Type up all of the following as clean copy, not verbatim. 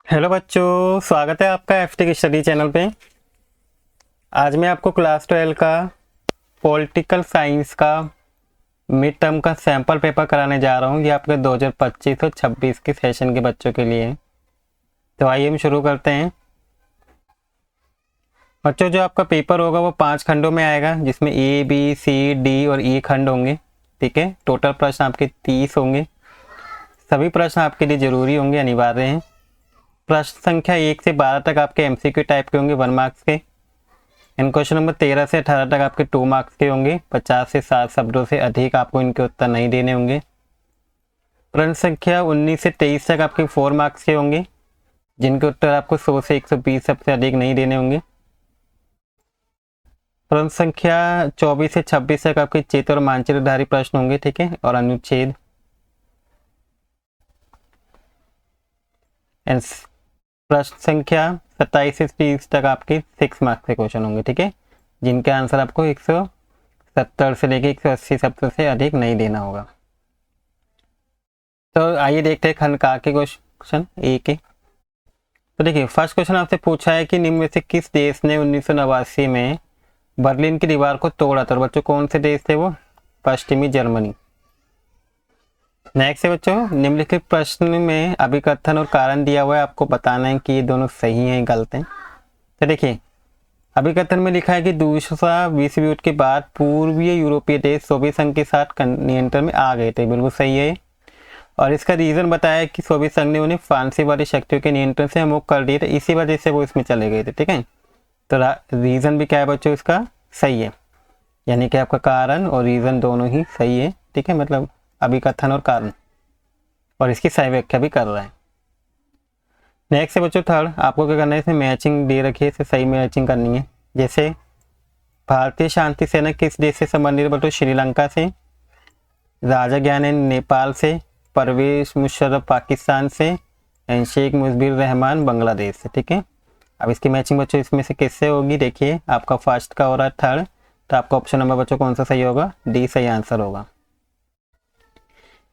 Hello बच्चों, स्वागत है आपका एफटी स्टडी चैनल पे। आज मैं आपको क्लास 12 का पॉलिटिकल साइंस का मिड टर्म का सैम्पल पेपर कराने जा रहा हूँ। ये आपके 2025 और 26 के सेशन के बच्चों के लिए। तो आइए हम शुरू करते हैं। बच्चों, जो आपका पेपर होगा वो 5 खंडों में आएगा, जिसमें ए बी सी डी और ई खंड होंगे। ठीक है, टोटल प्रश्न आपके 30 होंगे। सभी प्रश्न आपके लिए जरूरी होंगे, अनिवार्य हैं। प्रश्न संख्या 1 से 12 तक आपके एमसीक्यू टाइप के होंगे, 1 मार्क्स के। इन क्वेश्चन नंबर 13 से 18 तक आपके 2 मार्क्स के होंगे। 50 से 60 शब्दों से अधिक आपको इनके उत्तर नहीं देने होंगे। प्रश्न संख्या 19 से 23 तक आपके 4 मार्क्स के होंगे, जिनके उत्तर आपको 100 से 120 शब्द से अधिक नहीं देने होंगे। प्रश्न संख्या 24 से 26 तक आपके चित्र और मानचित्रधारी प्रश्न होंगे। ठीक है, और अनुच्छेद। प्रश्न संख्या 27 से 30 तक आपके 6 मार्क्स के क्वेश्चन होंगे। ठीक है, जिनके आंसर आपको 170 से लेके 180 शब्द से अधिक नहीं देना होगा। तो आइए देखते हैं खंड का के क्वेश्चन ए के। तो देखिए, फर्स्ट क्वेश्चन आपसे पूछा है कि निम्न में से किस देश ने 1989 में बर्लिन की दीवार को तोड़ा था। बच्चों, कौन से देश थे वो? पश्चिमी जर्मनी। नेक्स्ट है बच्चों, निम्नलिखित प्रश्न में अभिकथन और कारण दिया हुआ है, आपको बताना है कि ये दोनों सही हैं गलत हैं। तो देखिए, अभिकथन में लिखा है कि दूसरा विश्व युद्ध के बाद पूर्वीय यूरोपीय देश सोवियत संघ के साथ नियंत्रण में आ गए थे। बिल्कुल सही है। और इसका रीजन बताया कि सोवियत संघ ने उन्हें फ्रांसीवादी शक्तियों के नियंत्रण से मुक्त कर दिए थे, इसी वजह से वो इसमें चले गए थे। ठीक है, तो रीजन भी क्या है बच्चों, इसका सही है। यानी कि आपका कारण और रीजन दोनों ही सही है। ठीक है, मतलब अभिकथन और कारण, और इसकी सही व्याख्या भी कर रहा है। नेक्स्ट है बच्चों थर्ड, आपको क्या करना है, इसमें मैचिंग दे रखी है, इसे सही मैचिंग करनी है। जैसे भारतीय शांति सेना किस देश से संबंधित? बच्चों, श्रीलंका से। राजा ज्ञानेन नेपाल से। परवेज मुशर्रफ पाकिस्तान से। एंड शेख मुजीबुर रहमान बांग्लादेश से। ठीक है, अब इसकी मैचिंग बच्चों इसमें से किससे होगी? देखिए, आपका फर्स्ट का हो रहा है थर्ड, तो आपका ऑप्शन नंबर बच्चों कौन सा सही होगा? डी सही आंसर होगा।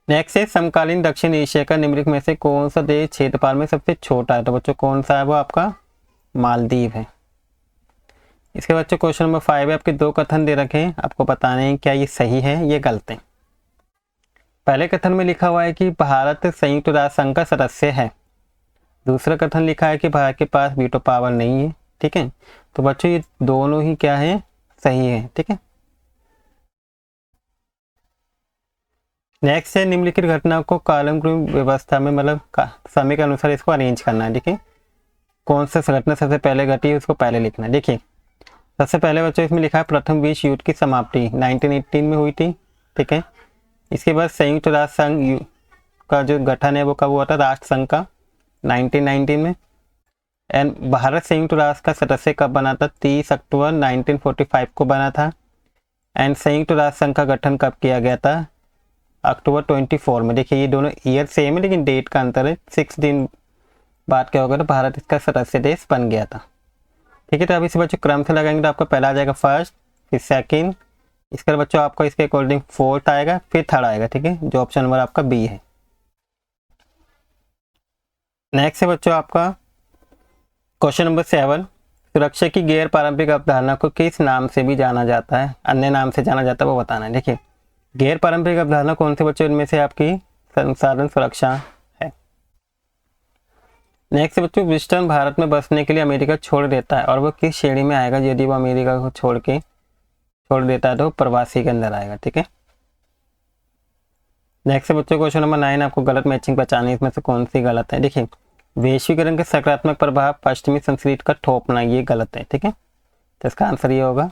नेक्स्ट है, समकालीन दक्षिण एशिया का निम्नलिखित में से कौन सा देश क्षेत्रफल में सबसे छोटा है? तो बच्चों कौन सा है वो? आपका मालदीव है। इसके बच्चों क्वेश्चन नंबर 5 है, आपके 2 कथन दे रखे हैं, आपको बताना है क्या ये सही है ये गलत है। पहले कथन में लिखा हुआ है कि भारत संयुक्त राष्ट्र संघ का सदस्य है। दूसरा कथन लिखा है कि भारत के पास वीटो पावर नहीं है। ठीक है, तो बच्चों ये दोनों ही क्या है? सही है। ठीक है, नेक्स्ट है, निम्नलिखित घटना को कालानुक्रमिक व्यवस्था में मतलब समय के अनुसार इसको अरेंज करना है। देखिए, कौन सा घटना सबसे पहले घटी है उसको पहले लिखना है। देखिए, सबसे पहले बच्चों इसमें लिखा है प्रथम विश्व युद्ध की समाप्ति 1918 में हुई थी। ठीक है, इसके बाद संयुक्त राष्ट्र संघ का जो गठन है वो कब हुआ था? राष्ट्र संघ का 1919 में। एंड भारत संयुक्त राष्ट्र का सदस्य कब बना था? 30 अक्टूबर 1945 को बना था। एंड संयुक्त राष्ट्र संघ का गठन कब किया गया था? अक्टूबर 24 में। देखिए, ये दोनों ईयर सेम है लेकिन डेट का अंतर है। 6 दिन बाद क्या होगा? तो भारत इसका सदस्य देश बन गया था। ठीक है, तो अब इसे बच्चों क्रम से लगाएंगे तो आपका पहला आ जाएगा फर्स्ट, फिर सेकंड, इसके बाद बच्चों आपका इसके अकॉर्डिंग फोर्थ आएगा, फिर थर्ड आएगा। ठीक है, जो ऑप्शन नंबर आपका बी है। नेक्स्ट है बच्चों आपका क्वेश्चन नंबर 7, सुरक्षा की गैर पारंपरिक अवधारणा को किस नाम से भी जाना जाता है? अन्य नाम से जाना जाता है, वो बताना है। देखिए, गैर पारंपरिक अवधारणा कौन से बच्चों? इनमें से आपकी संसाधन सुरक्षा है। नेक्स्ट बच्चों, विस्टन भारत में बसने के लिए अमेरिका छोड़ देता है और वो किस श्रेणी में आएगा? यदि वो अमेरिका को छोड़ देता है तो प्रवासी के अंदर आएगा। ठीक है, नेक्स्ट बच्चों क्वेश्चन नंबर 9, आपको गलत मैचिंग पहचानी, इसमें से कौन सी गलत है? देखिए, वैश्वीकरण के सकारात्मक प्रभाव पश्चिमी संस्कृति का थोपना, ये गलत है। ठीक है, तो इसका आंसर ये होगा।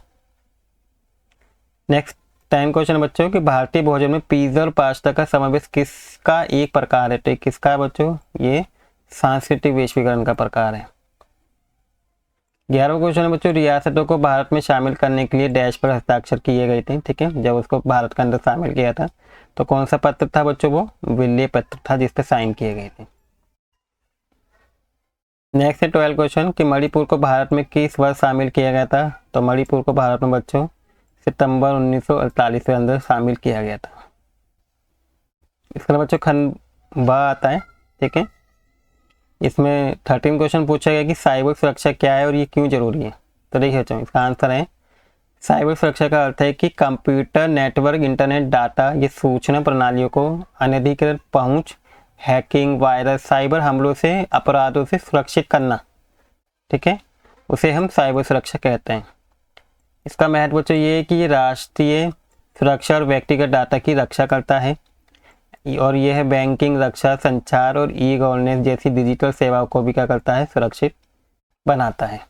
नेक्स्ट 10 क्वेश्चन बच्चों कि भारतीय भोजन में पिज्जा और पास्ता का समावेश किसका एक प्रकार है? तो किसका है बच्चों? ये सांस्कृतिक वैश्वीकरण का प्रकार है। 11वां क्वेश्चन है बच्चों, रियासतों को भारत में शामिल करने के लिए डैश पर हस्ताक्षर किए गए थे। ठीक है, जब उसको भारत के अंदर शामिल किया था तो कौन सा पत्र था बच्चों? वो विल्य पत्र था जिसपे साइन किए गए थे। नेक्स्ट है 12 क्वेश्चन कि मणिपुर को भारत में किस वर्ष शामिल किया गया था? तो मणिपुर को भारत में बच्चों सितंबर 1948 के अंदर शामिल किया गया था। इसके बाद बच्चों खंड ब आता है। ठीक है, इसमें 13 क्वेश्चन पूछा गया कि साइबर सुरक्षा क्या है और ये क्यों जरूरी है। तो देखिए बच्चों, इसका आंसर है साइबर सुरक्षा का अर्थ है कि कंप्यूटर, नेटवर्क, इंटरनेट, डाटा, ये सूचना प्रणालियों को अनधिकृत पहुंच, हैकिंग, वायरस, साइबर हमलों से, अपराधों से सुरक्षित करना। ठीक है, उसे हम साइबर सुरक्षा कहते हैं। इसका महत्व बच्चों ये है कि ये राष्ट्रीय सुरक्षा और व्यक्तिगत डाटा की रक्षा करता है और यह है बैंकिंग, रक्षा, संचार और ई गवर्नेंस जैसी डिजिटल सेवाओं को भी क्या करता है, सुरक्षित बनाता है।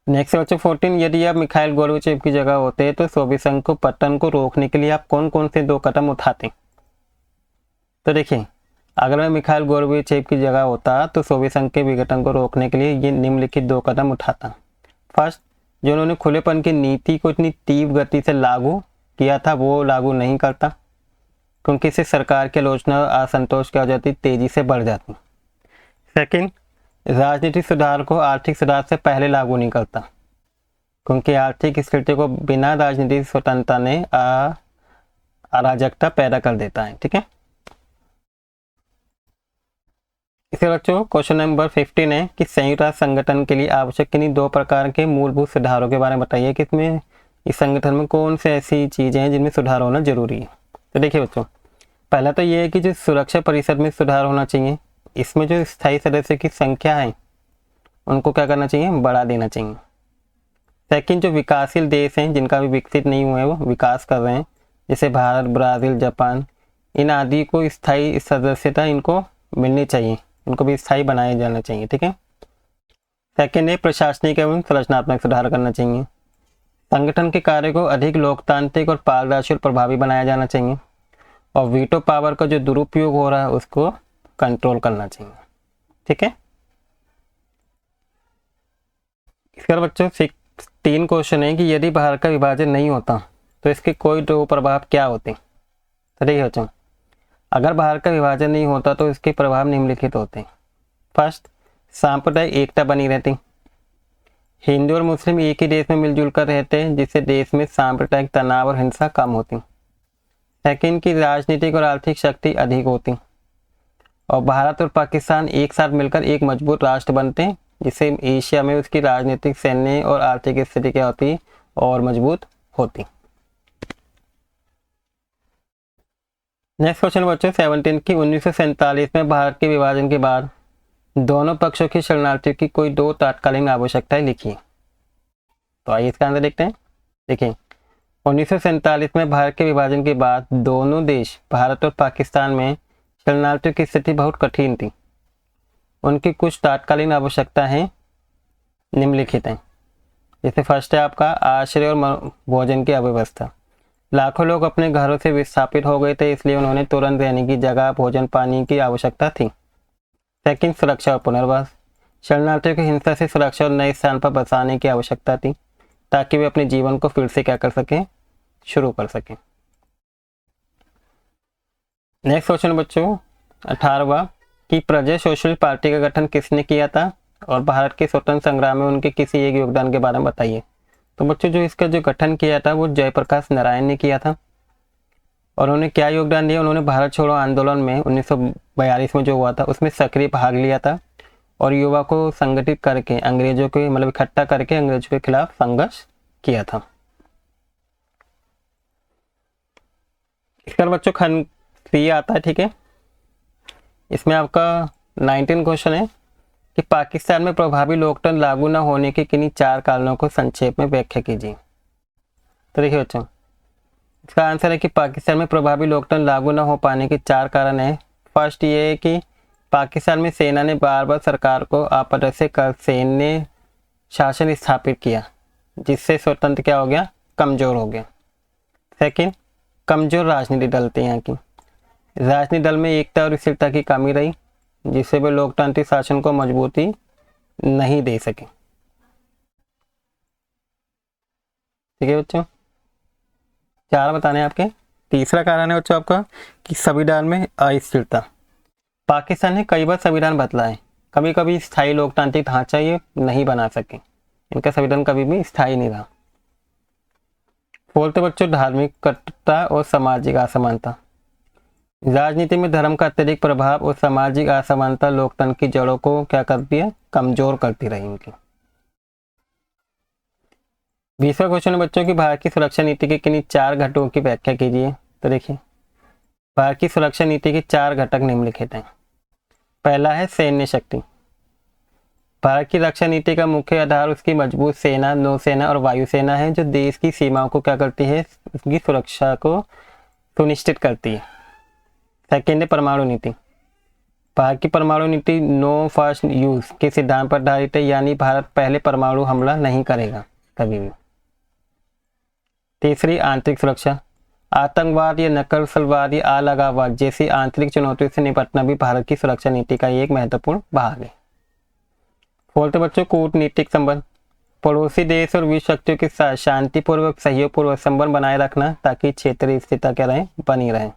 नेक्स्ट बच्चों 14, यदि आप मिखाइल गोर्बाचेव की जगह होते तो सोवियत संघ को पतन को रोकने के लिए आप कौन कौन से 2 कदम उठाते। तो देखिए, अगर मैं मिखाइल गोर्बाचेव की जगह होता तो सोवियत संघ के विघटन को रोकने के लिए ये निम्नलिखित 2 कदम उठाता। फर्स्ट, जो उन्होंने खुलेपन की नीति को इतनी तीव्र गति से लागू किया था वो लागू नहीं करता, क्योंकि इससे सरकार की आलोचना और असंतोष क्या हो जाती, तेजी से बढ़ जाती। सेकंड, राजनीतिक सुधार को आर्थिक सुधार से पहले लागू नहीं करता, क्योंकि आर्थिक स्थिति को बिना राजनीतिक स्वतंत्रता ने अराजकता पैदा कर देता है। ठीक है, इसके बच्चों क्वेश्चन नंबर 15 है कि संयुक्त राष्ट्र संगठन के लिए आवश्यक किन्हीं 2 प्रकार के मूलभूत सुधारों के बारे में बताइए कि इसमें इस संगठन में कौन से ऐसी चीजें हैं जिनमें सुधार होना जरूरी है। तो देखिए बच्चों, पहला तो ये है कि जो सुरक्षा परिषद में सुधार होना चाहिए, इसमें जो स्थायी सदस्य की संख्या है उनको क्या करना चाहिए, बढ़ा देना चाहिए। सेकंड, जो विकासशील देश हैं जिनका भी विकसित नहीं हुए, वो विकास कर रहे हैं, जैसे भारत, ब्राज़ील, जापान, इन आदि को स्थायी सदस्यता इनको मिलनी चाहिए, इनको भी स्थायी बनाया जाना चाहिए। ठीक है, सेकंड है प्रशासनिक एवं संरचनात्मक सुधार करना चाहिए। संगठन के कार्य को अधिक लोकतांत्रिक और पारदर्शी और प्रभावी बनाया जाना चाहिए और वीटो पावर का जो दुरुपयोग हो रहा है उसको कंट्रोल करना चाहिए। ठीक है, इसके बाद बच्चों 3 क्वेश्चन है कि यदि भारत का विभाजन नहीं होता तो इसके कोई 2 प्रभाव क्या होते। तो देखिए बच्चों, अगर भारत का विभाजन नहीं होता तो इसके प्रभाव निम्नलिखित होते हैं। फर्स्ट, सांप्रदायिक एकता बनी रहती, हिंदू और मुस्लिम एक ही देश में मिलजुल कर रहते हैं, जिससे देश में सांप्रदायिक तनाव और हिंसा कम होती। सेकंड, की राजनीतिक और आर्थिक शक्ति अधिक होती और भारत और पाकिस्तान एक साथ मिलकर एक मजबूत राष्ट्र बनते हैं, जिससे एशिया में उसकी राजनीतिक, सैन्य और आर्थिक स्थिति क्या होती और मजबूत होती। नेक्स्ट क्वेश्चन बच्चों 17 की 1947 में भारत के विभाजन के बाद दोनों पक्षों की शरणार्थियों की कोई 2 तात्कालीन आवश्यकताएं लिखी। तो आइए इसका आंसर देखते हैं। देखिए, 1947 में भारत के विभाजन के बाद दोनों देश भारत और पाकिस्तान में शरणार्थियों की स्थिति बहुत कठिन थी। उनकी कुछ तात्कालीन आवश्यकता है निम्नलिखित हैं। जैसे फर्स्ट है आपका आश्रय और भोजन की अव्यवस्था। लाखों लोग अपने घरों से विस्थापित हो गए थे, इसलिए उन्होंने तुरंत रहने की जगह, भोजन, पानी की आवश्यकता थी। सेकंड, सुरक्षा और पुनर्वास। शरणार्थियों की हिंसा से सुरक्षा और नए स्थान पर बसाने की आवश्यकता थी, ताकि वे अपने जीवन को फिर से क्या कर सकें, शुरू कर सकें। नेक्स्ट क्वेश्चन बच्चों 18वां कि प्रजा सोशलिस्ट पार्टी का गठन किसने किया था और भारत के स्वतंत्र संग्राम में उनके किसी एक योगदान के बारे में बताइए। तो बच्चों जो इसका जो गठन किया था वो जयप्रकाश नारायण ने किया था और उन्होंने क्या योगदान दिया, उन्होंने भारत छोड़ो आंदोलन में 1942 में जो हुआ था उसमें सक्रिय भाग लिया था और युवा को संगठित करके अंग्रेजों के मतलब इकट्ठा करके अंग्रेजों के खिलाफ संघर्ष किया था। इसका बच्चों खंड सी आता है। ठीक है, इसमें आपका 19 क्वेश्चन है कि पाकिस्तान में प्रभावी लोकतंत्र लागू न होने के किन्हीं 4 कारणों को संक्षेप में व्याख्या कीजिए। तो देखिए बच्चों, इसका आंसर है कि पाकिस्तान में प्रभावी लोकतंत्र लागू न हो पाने के 4 कारण है। फर्स्ट ये है कि पाकिस्तान में सेना ने बार बार सरकार को अपारदर्शी कर सैन्य शासन स्थापित किया, जिससे स्वतंत्र क्या हो गया, कमजोर हो गया। सेकंड, कमजोर राजनीतिक दल थे यहाँ की, राजनीतिक दल में एकता और स्थिरता की कमी रही, जिससे वे लोकतांत्रिक शासन को मजबूती नहीं दे सके। ठीक है बच्चों, 4 बताने आपके। तीसरा कारण है बच्चों आपका कि संविधान में अस्थिरता। पाकिस्तान ने कई बार संविधान बदला है, कभी कभी स्थायी लोकतांत्रिक ढांचा ये नहीं बना सके, इनका संविधान कभी भी स्थायी नहीं रहा। फोर्थ बच्चों धार्मिक कट्टरता और सामाजिक असमानता। राजनीति में धर्म का अत्यधिक प्रभाव और सामाजिक असमानता लोकतंत्र की जड़ों को क्या करती है, कमजोर करती रही इनकी। 20वां क्वेश्चन है बच्चों की भारत की सुरक्षा नीति के किन्हीं 4 घटकों की व्याख्या कीजिए। तो देखिए, भारत की सुरक्षा नीति के 4 घटक निम्नलिखित हैं। पहला है सैन्य शक्ति। भारत की रक्षा नीति का मुख्य आधार उसकी मजबूत सेना, नौसेना और वायुसेना है, जो देश की सीमाओं को क्या करती है, उसकी सुरक्षा को सुनिश्चित करती है। सेकेंड है परमाणु नीति। भारत की परमाणु नीति नो फर्स्ट यूज के सिद्धांत पर आधारित है, यानी भारत पहले परमाणु हमला नहीं करेगा कभी भी। तीसरी आंतरिक सुरक्षा। आतंकवाद या नक्सलवाद या अलगाववाद जैसी आंतरिक चुनौतियों से निपटना भी भारत की सुरक्षा नीति का एक महत्वपूर्ण भाग है। फोर्थ बच्चों कूटनीतिक संबंध। पड़ोसी देश और विश्व शक्तियों के साथ शांतिपूर्वक सहयोगपूर्वक संबंध बनाए रखना, ताकि क्षेत्रीय स्थिरता क्या रहे, बनी रहे।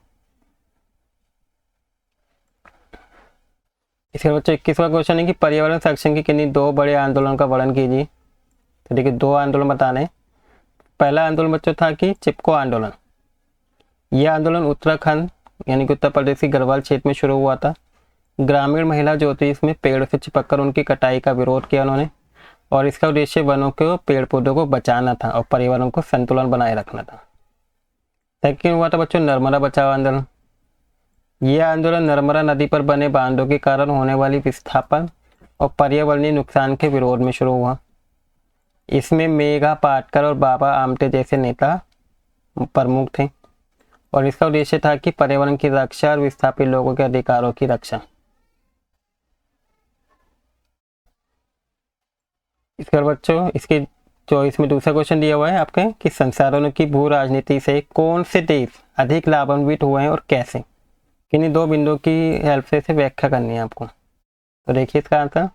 इसके बच्चों 21वां क्वेश्चन है कि पर्यावरण संरक्षण के किन्हीं 2 बड़े आंदोलन का वर्णन कीजिए। तो देखिए 2 आंदोलन बताने। पहला आंदोलन बच्चों था कि चिपको आंदोलन। यह आंदोलन उत्तराखंड यानी कि उत्तर प्रदेश के गढ़वाल क्षेत्र में शुरू हुआ था। ग्रामीण महिला जो थी इसमें पेड़ से चिपककर उनकी कटाई का विरोध किया उन्होंने, और इसका उद्देश्य वनों को, पेड़ पौधों को बचाना था और पर्यावरण को संतुलन बनाए रखना था। सेकेंड हुआ था बच्चों नर्मदा बचाओ आंदोलन। यह आंदोलन नर्मदा नदी पर बने बांधों के कारण होने वाली विस्थापन और पर्यावरणीय नुकसान के विरोध में शुरू हुआ। इसमें मेघा पाटकर और बाबा आमटे जैसे नेता प्रमुख थे, और इसका उद्देश्य था कि पर्यावरण की रक्षा और विस्थापित लोगों के अधिकारों की रक्षा। इसके बाद बच्चों इसके 24 में दूसरा क्वेश्चन दिया हुआ है आपके कि संसाधनों की भू राजनीति से कौन से देश अधिक लाभान्वित हुए हैं और कैसे। किन्हीं 2 बिंदुओं की हेल्प से इसे व्याख्या करनी है आपको। तो देखिए इसका आंसर,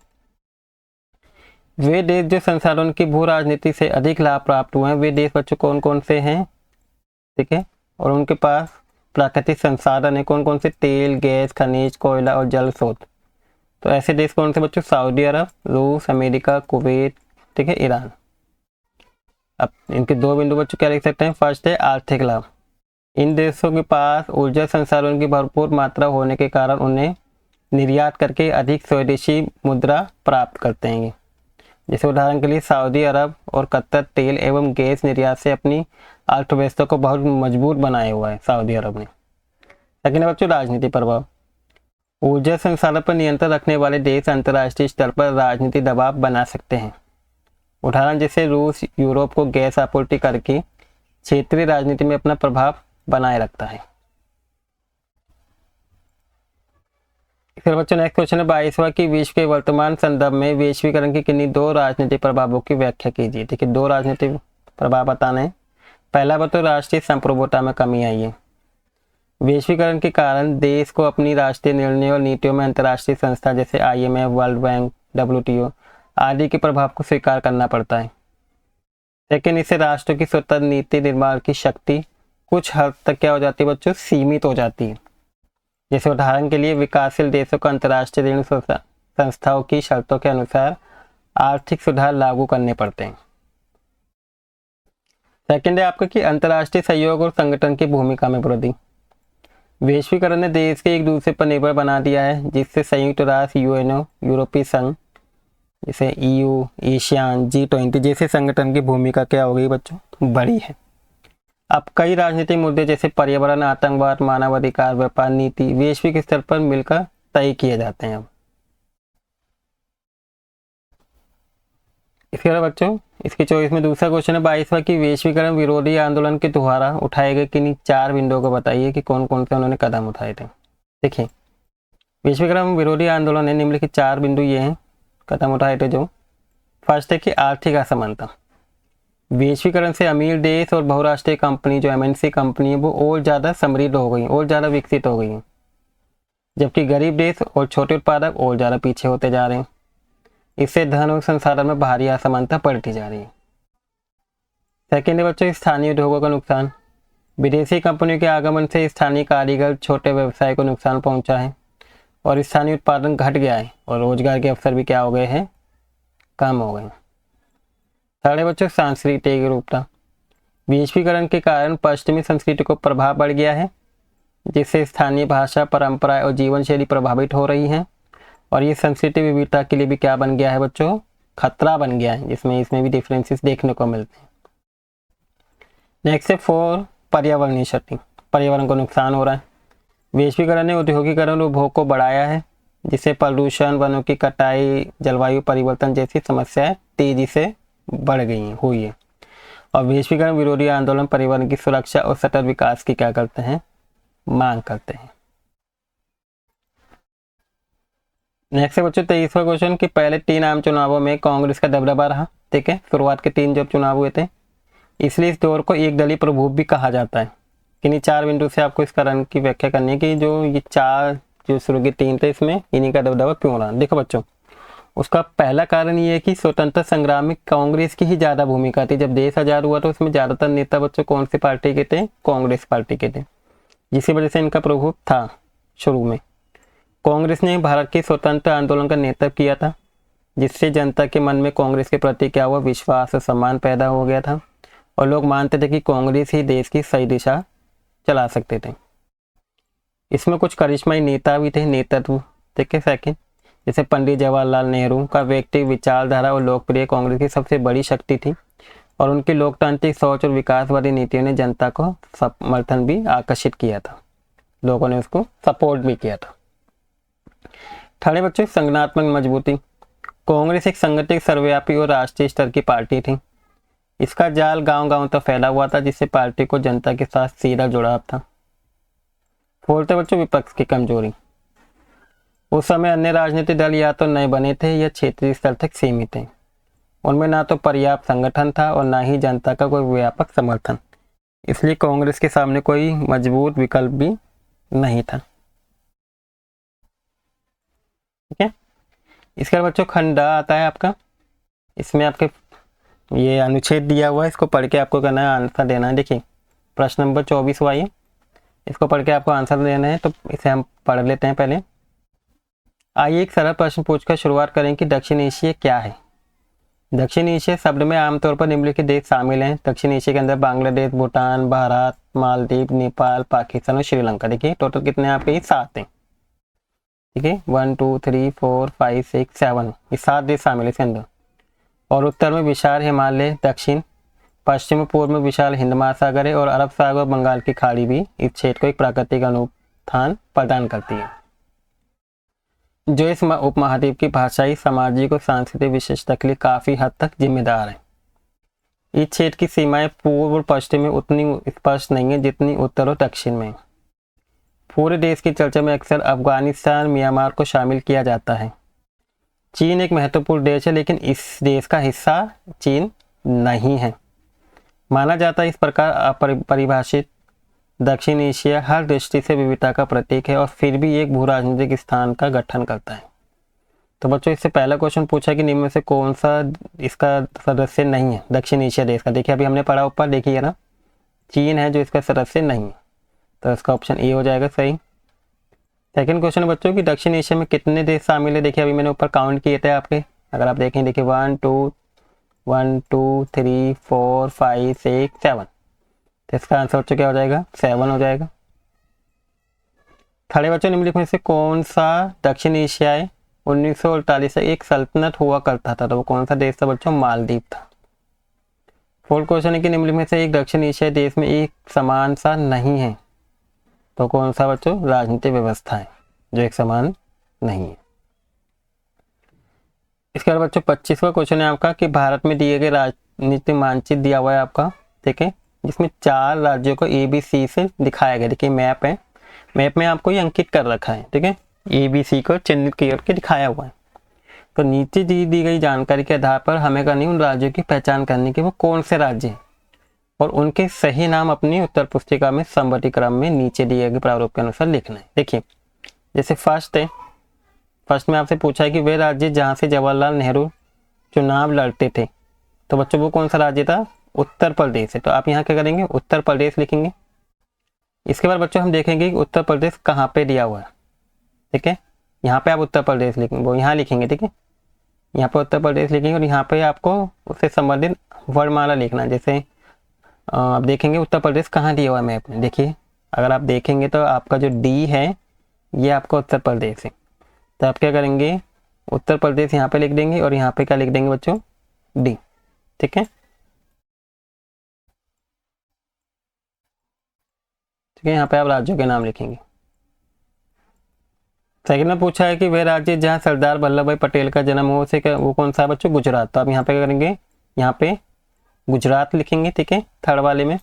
वे देश जो संसाधनों की भू राजनीति से अधिक लाभ प्राप्त हुए हैं वे देश बच्चों कौन कौन से हैं, ठीक है, और उनके पास प्राकृतिक संसाधन है कौन कौन से, तेल, गैस, खनिज, कोयला और जल स्रोत। तो ऐसे देश कौन से बच्चों, सऊदी अरब, रूस, अमेरिका, कुवैत, ठीक है, ईरान। अब इनके 2 बिंदु बच्चों क्या लिख सकते हैं। फर्स्ट है आर्थिक लाभ। इन देशों के पास ऊर्जा संसाधन की भरपूर मात्रा होने के कारण उन्हें निर्यात करके अधिक स्वदेशी मुद्रा प्राप्त करते हैं। जैसे उदाहरण के लिए सऊदी अरब और कतर तेल एवं गैस निर्यात से अपनी अर्थव्यवस्था को बहुत मजबूत बनाया हुआ है सऊदी अरब ने। सेकंड बच्चों राजनीति प्रभाव। ऊर्जा संसाधन पर नियंत्रण रखने वाले देश अंतर्राष्ट्रीय स्तर पर राजनीतिक दबाव बना सकते हैं। उदाहरण जैसे रूस यूरोप को गैस आपूर्ति करके क्षेत्रीय राजनीति में अपना प्रभाव बनाए रखता है। फिर बच्चों नेक्स्ट क्वेश्चन है 22वां कि विश्व के वर्तमान संदर्भ में वैश्वीकरण के किन्हीं 2 राजनीतिक प्रभावों की व्याख्या कीजिए। ठीक है, 2 राजनीतिक प्रभाव बताने हैं। पहला बात तो राष्ट्रीय संप्रभुता में कमी आई है। वैश्वीकरण के कारण देश को अपनी राष्ट्रीय निर्णय और नीतियों में अंतर्राष्ट्रीय संस्था जैसे IMF, वर्ल्ड बैंक, WTO आदि के प्रभाव को स्वीकार करना पड़ता है। लेकिन इससे राष्ट्रों की स्वतंत्र नीति निर्माण की शक्ति कुछ हद तक क्या हो जाती है बच्चों, सीमित हो जाती है। जैसे उदाहरण के लिए विकासशील देशों को अंतर्राष्ट्रीय ऋण संस्थाओं की शर्तों के अनुसार आर्थिक सुधार लागू करने पड़ते हैं। सेकंड है आपका कि अंतर्राष्ट्रीय सहयोग और संगठन की भूमिका में वृद्धि। वैश्वीकरण ने देश के एक दूसरे पर निर्भर बना दिया है, जिससे संयुक्त राष्ट्र, UNO, यूरोपीय संघ, जैसे EU, एशियान, G20 जैसे संगठन की भूमिका क्या हो गई बच्चों, बड़ी है। अब कई राजनीतिक मुद्दे जैसे पर्यावरण, आतंकवाद, मानवाधिकार, व्यापार नीति वैश्विक स्तर पर मिलकर तय किए जाते हैं। अब इसके बाद बच्चों इसके 24 में दूसरा क्वेश्चन है 22वां कि वैश्वीकरण विरोधी आंदोलन के द्वारा उठाए गए किन्हीं 4 बिंदुओं को बताइए कि कौन कौन से उन्होंने कदम उठाए थे। देखिए वैश्वीकरण विरोधी आंदोलन है निम्नलिखित 4 बिंदु ये हैं कदम उठाए थे जो। फर्स्ट है कि आर्थिक असमानता। वैश्वीकरण से अमीर देश और बहुराष्ट्रीय कंपनी जो MNC कंपनी है वो और ज़्यादा समृद्ध हो गई, और ज़्यादा विकसित हो गई हैं, जबकि गरीब देश और छोटे उत्पादक और ज़्यादा पीछे होते जा रहे हैं। इससे धन और संसाधन में भारी असमानता बढ़ती जा रही है। सेकेंड है बच्चों स्थानीय उद्योगों का नुकसान। विदेशी कंपनियों के आगमन से स्थानीय कारीगर, छोटे व्यवसाय को नुकसान पहुंचा है और स्थानीय उत्पादन घट गया है और रोजगार के अवसर भी क्या हो गए हैं, कम हो गए। थर्ड है बच्चों सांस्कृतिक एकरूपता। वैश्वीकरण के कारण पश्चिमी संस्कृति को प्रभाव बढ़ गया है जिससे स्थानीय भाषा, परंपराएं और जीवन शैली प्रभावित हो रही हैं। और ये संस्कृति विविधता के लिए भी क्या बन गया है बच्चों, खतरा बन गया है, जिसमें इसमें भी डिफरेंसेस देखने को मिलते हैं। नेक्स्ट है 4, पर्यावरणीय क्षति। पर्यावरण को नुकसान हो रहा है। वैश्वीकरण ने औद्योगिकरण उपभोग को बढ़ाया है, जिससे प्रदूषण, वनों की कटाई, जलवायु परिवर्तन जैसी समस्याएं तेजी से बढ़ गई हुई है। और वैश्वीकरण विरोधी आंदोलन पर्यावरण की सुरक्षा और सतत विकास की क्या करते हैं, मांग करते हैं। नेक्स्ट है बच्चों 23वां क्वेश्चन कि पहले 3 आम चुनावों में कांग्रेस का दबदबा रहा। ठीक है, शुरुआत के 3 जब चुनाव हुए थे, इसलिए इस दौर को एक दलीय प्रभुत्व भी कहा जाता है। किन्हीं 4 बिंदु से आपको इस कारण की व्याख्या करनी है कि जो ये 4 जो शुरू के 3 थे, इसमें इन्हीं का दबदबा क्यों रहा। देखो बच्चों, उसका पहला कारण ये है कि स्वतंत्रता संग्राम में कांग्रेस की ही ज़्यादा भूमिका थी। जब देश आज़ाद हुआ तो उसमें ज़्यादातर नेता बच्चों कौन सी पार्टी के थे, कांग्रेस पार्टी के थे, जिसकी वजह से इनका प्रभुत्व था। शुरू में कांग्रेस ने भारत के स्वतंत्र आंदोलन का नेतृत्व किया था, जिससे जनता के मन में कांग्रेस के प्रति क्या हुआ, विश्वास और सम्मान पैदा हो गया था। और लोग मानते थे कि कांग्रेस ही देश की सही दिशा चला सकते थे। इसमें कुछ करिश्माई नेता भी थे, नेतृत्व। ठीक है, सेकंड जैसे पंडित जवाहरलाल नेहरू का व्यक्तिगत विचारधारा और लोकप्रिय कांग्रेस की सबसे बड़ी शक्ति थी। और उनकी लोकतांत्रिक सोच और विकासवादी नीतियों ने जनता को समर्थन भी आकर्षित किया था, लोगों ने उसको सपोर्ट भी किया था। थर्ड बच्चों, संगठनात्मक मजबूती। कांग्रेस एक संगठित, सर्वव्यापी और राष्ट्रीय स्तर की पार्टी थी। इसका जाल गांव-गांव तक फैला हुआ था, जिससे पार्टी को जनता के साथ सीधा जुड़ाव था। फोर्थ बच्चों, विपक्ष की कमजोरी। उस समय अन्य राजनीतिक दल या तो नए बने थे या क्षेत्रीय स्तर तक सीमित थे। उनमें ना तो पर्याप्त संगठन था और ना ही जनता का कोई व्यापक समर्थन, इसलिए कांग्रेस के सामने कोई मजबूत विकल्प भी नहीं था। ठीक है, इसके बाद बच्चों खंड आता है आपका। इसमें आपके ये अनुच्छेद दिया हुआ है, इसको पढ़ के आपको करना है, आंसर देना है। देखिए प्रश्न नंबर 24 आइए, इसको पढ़ के आपको आंसर देना है, तो इसे हम पढ़ लेते हैं पहले। आइए एक सरल प्रश्न पूछकर शुरुआत करें कि दक्षिण एशिया क्या है। दक्षिण एशिया शब्द में आमतौर पर निम्नलिखित देश शामिल हैं। दक्षिण एशिया के अंदर बांग्लादेश, भूटान, भारत, मालदीव, नेपाल, पाकिस्तान और श्रीलंका। देखिए टोटल कितने आपके ये 7 हैं। ठीक है, 1 2 3 4 5 6 7 ये 7 देश शामिल है इसके अंदर। और उत्तर में विशाल हिमालय, दक्षिण पश्चिम और पूर्व में विशाल हिंद महासागर है, और अरब सागर और बंगाल की खाड़ी भी इस क्षेत्र को एक प्राकृतिक अनुस्थान प्रदान करती है, जो इस उपमहाद्वीप की भाषाई, सामाजिक और सांस्कृतिक विशेषता के लिए काफी हद तक जिम्मेदार है। इस क्षेत्र की सीमाएं पूर्व और पश्चिम में उतनी स्पष्ट नहीं है जितनी उत्तर और दक्षिण में। पूरे देश की चर्चा में अक्सर अफगानिस्तान, म्यांमार को शामिल किया जाता है। चीन एक महत्वपूर्ण देश है, लेकिन इस देश का हिस्सा चीन नहीं है। माना जाता है इस प्रकार अपरिभाषित दक्षिण एशिया हर दृष्टि से विविधता का प्रतीक है और फिर भी एक भू राजनीतिक स्थान का गठन करता है। तो बच्चों इससे पहला क्वेश्चन पूछा कि निम्न में से कौन सा इसका सदस्य नहीं है दक्षिण एशिया देश का। देखिए अभी हमने पढ़ा ऊपर, देखिए ना, चीन है जो इसका सदस्य नहीं है, तो इसका ऑप्शन ए हो जाएगा सही। सेकंड क्वेश्चन बच्चों कि दक्षिण एशिया में कितने देश शामिल है। देखिए अभी मैंने ऊपर काउंट किए थे आपके, अगर आप देखें, देखिए 1 2 3 4 5 6 7, तो इसका आंसर बच्चों क्या हो जाएगा, 7 हो जाएगा। थर्ड बच्चों निम्नलिखित में से कौन सा दक्षिण एशियाई 1948 से एक सल्तनत हुआ करता था, तो वो कौन सा देश था बच्चों, मालदीव था। फोर्थ क्वेश्चन है कि निम्नलिखित में से एक दक्षिण एशियाई देश में एक समान सा नहीं है, तो कौन सा बच्चों, राजनीतिक व्यवस्था है जो एक समान नहीं है। इसके बाद बच्चों 25वां क्वेश्चन है आपका कि भारत में दिए गए राजनीतिक मानचित्र दिया हुआ है आपका, ठीक है, जिसमें 4 राज्यों को ABC से दिखाया गया। देखिए मैप है, मैप में आपको ये अंकित कर रखा है, ठीक है, ABC को चिन्हित करके दिखाया हुआ है। तो नीचे दी गई जानकारी के आधार पर हमें करनी उन राज्यों की पहचान करनी कि वो कौन से राज्य हैं और उनके सही नाम अपनी उत्तर पुस्तिका में समवर्ती क्रम में नीचे दिए गए प्रारूप के अनुसार लिखना है। देखिए जैसे फर्स्ट में आपसे पूछा है कि वे राज्य जहाँ से जवाहरलाल नेहरू चुनाव लड़ते थे, तो बच्चों वो कौन सा राज्य था, उत्तर प्रदेश है। तो आप यहाँ क्या करेंगे, उत्तर प्रदेश लिखेंगे। इसके बाद बच्चों हम देखेंगे कि उत्तर प्रदेश कहाँ पे दिया हुआ है, ठीक है, यहाँ पे आप उत्तर प्रदेश लिखेंगे, वो यहाँ लिखेंगे, ठीक है, यहाँ पे उत्तर प्रदेश लिखेंगे और यहाँ पे आपको उससे संबंधित वर्णमाला लिखना है। जैसे आप देखेंगे उत्तर प्रदेश कहाँ दिया हुआ है मैप में, देखिए अगर आप देखेंगे तो आपका जो डी है ये आपका उत्तर प्रदेश है। तो आप क्या करेंगे, उत्तर प्रदेश यहाँ पे लिख देंगे और यहाँ पे क्या लिख देंगे बच्चों, डी। ठीक है, ठीक है, यहाँ पे आप राज्यों के नाम लिखेंगे। सेकंड में पूछा है कि वह राज्य जहाँ सरदार वल्लभ भाई पटेल का जन्म हो उसे वो कौन सा है बच्चों, गुजरात। तो आप यहाँ पे क्या करेंगे, यहाँ पे गुजरात लिखेंगे। ठीक है, थर्ड वाले में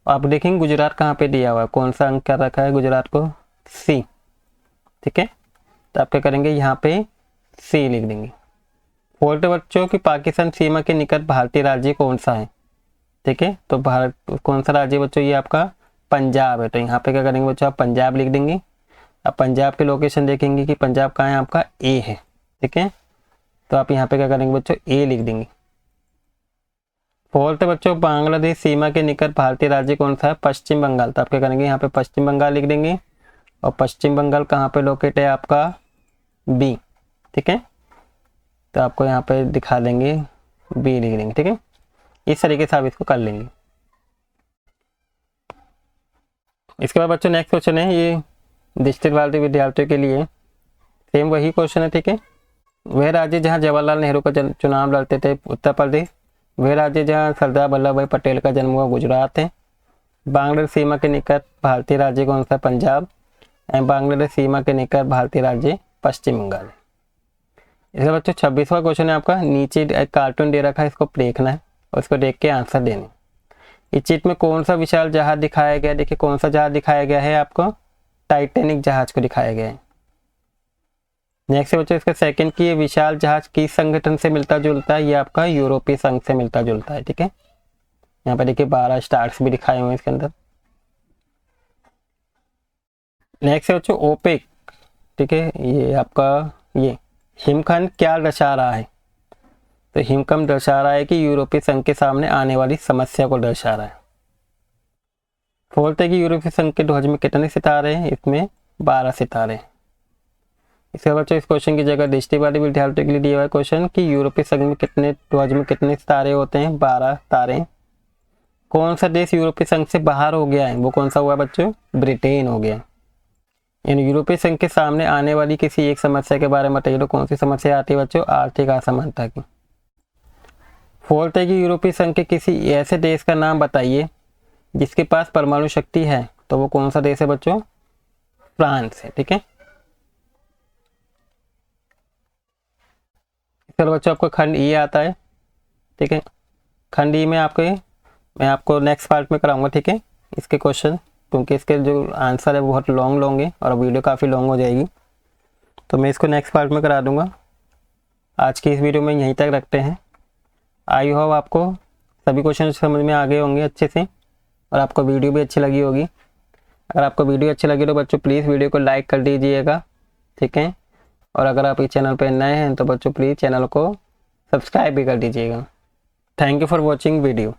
आप देखेंगे गुजरात कहाँ पे दिया हुआ है, कौन सा अंक क्या रखा है गुजरात को, सी। ठीक है, तो आप क्या करेंगे, यहाँ पे सी लिख देंगे। फोर्थ बच्चों की पाकिस्तान सीमा के निकट भारतीय राज्य कौन सा है। ठीक है, तो भारत कौन सा राज्य बच्चों, ये आपका पंजाब है। तो यहाँ पे क्या करेंगे बच्चों, आप पंजाब लिख देंगे। अब पंजाब के लोकेशन देखेंगे कि पंजाब कहाँ है, आपका ए है। ठीक है, तो आप यहाँ पे क्या करेंगे बच्चों, ए लिख देंगे। फोर्थ बच्चों बांग्लादेश सीमा के निकट भारतीय राज्य कौन सा है, पश्चिम बंगाल। तो आप क्या करेंगे, यहाँ पे पश्चिम बंगाल लिख देंगे। और पश्चिम बंगाल कहाँ पे लोकेट है, आपका बी। ठीक है, तो आपको यहाँ पे दिखा देंगे, बी लिख देंगे। ठीक है, इस तरीके से आप इसको कर लेंगे। इसके बाद बच्चों नेक्स्ट क्वेश्चन है, ये डिस्ट्रिक्ट वाले विद्यार्थियों के लिए सेम वही क्वेश्चन है। ठीक है, वह राज्य जहाँ जवाहरलाल नेहरू का चुनाव लड़ते थे, उत्तर प्रदेश। वह राज्य जहाँ सरदार वल्लभ भाई पटेल का जन्म हुआ, गुजरात है। बांग्लादेश सीमा के निकट भारतीय राज्य कौन सा, पंजाब। एंड बांग्लादेश सीमा के निकट भारतीय राज्य पश्चिम बंगाल है। इसका बच्चों 26वां क्वेश्चन है आपका, नीचे एक कार्टून दे रखा है, इसको देखना है और इसको देख के आंसर देने। इस चित्र में कौन सा विशाल जहाज दिखाया गया है, देखिए कौन सा जहाज दिखाया गया है, आपको टाइटैनिक जहाज को दिखाया गया है। नेक्स्ट बच्चों इसका सेकंड की, ये विशाल जहाज किस संगठन से मिलता जुलता है, ये आपका यूरोपीय संघ से मिलता जुलता है। ठीक है, यहाँ पे देखिए 12 स्टार्स भी दिखाए हुए हैं इसके अंदर। नेक्स्ट है बच्चों ओपेक। ठीक है, ये आपका ये हिमखंड क्या दर्शा रहा है, तो हिमखंड दर्शा रहा है कि यूरोपीय संघ के सामने आने वाली समस्या को दर्शा रहा है। फोर्थ है कि यूरोपीय संघ के ध्वज में कितने सितारे हैं, इसमें 12 सितारे हैं। इसके बच्चों इस क्वेश्चन की जगह दृष्टि वाले विद्यार्थियों के लिए दिया हुआ है क्वेश्चन कि यूरोपीय संघ में कितने ध्वज में कितने सितारे होते हैं, 12 तारे। कौन सा देश यूरोपीय संघ से बाहर हो गया है, वो कौन सा हुआ बच्चों, ब्रिटेन हो गया। इन यूरोपीय संघ के सामने आने वाली किसी एक समस्या के बारे में बताइए, तो कौन सी समस्या आती है बच्चों, आर्थिक असमानता की। फोर्थ है कि यूरोपीय संघ के किसी ऐसे देश का नाम बताइए जिसके पास परमाणु शक्ति है, तो वो कौन सा देश है बच्चों, फ्रांस है। ठीक है, चलो बच्चों आपको खंड ई आता है। ठीक है, खंड ई में मैं आपको नेक्स्ट पार्ट में कराऊंगा। ठीक है, इसके क्वेश्चन, क्योंकि इसके जो आंसर है वो बहुत लॉन्ग है और वीडियो काफ़ी लॉन्ग हो जाएगी, तो मैं इसको नेक्स्ट पार्ट में करा दूंगा। आज की इस वीडियो में यहीं तक रखते हैं। आई होप आपको सभी क्वेश्चन समझ में आ गए होंगे अच्छे से और आपको वीडियो भी अच्छी लगी होगी। अगर आपको वीडियो अच्छी लगी तो बच्चों प्लीज़ वीडियो को लाइक कर दीजिएगा। ठीक है, और अगर आप इस चैनल पर नए हैं तो बच्चों प्लीज़ चैनल को सब्सक्राइब भी कर दीजिएगा। Thank you for watching video.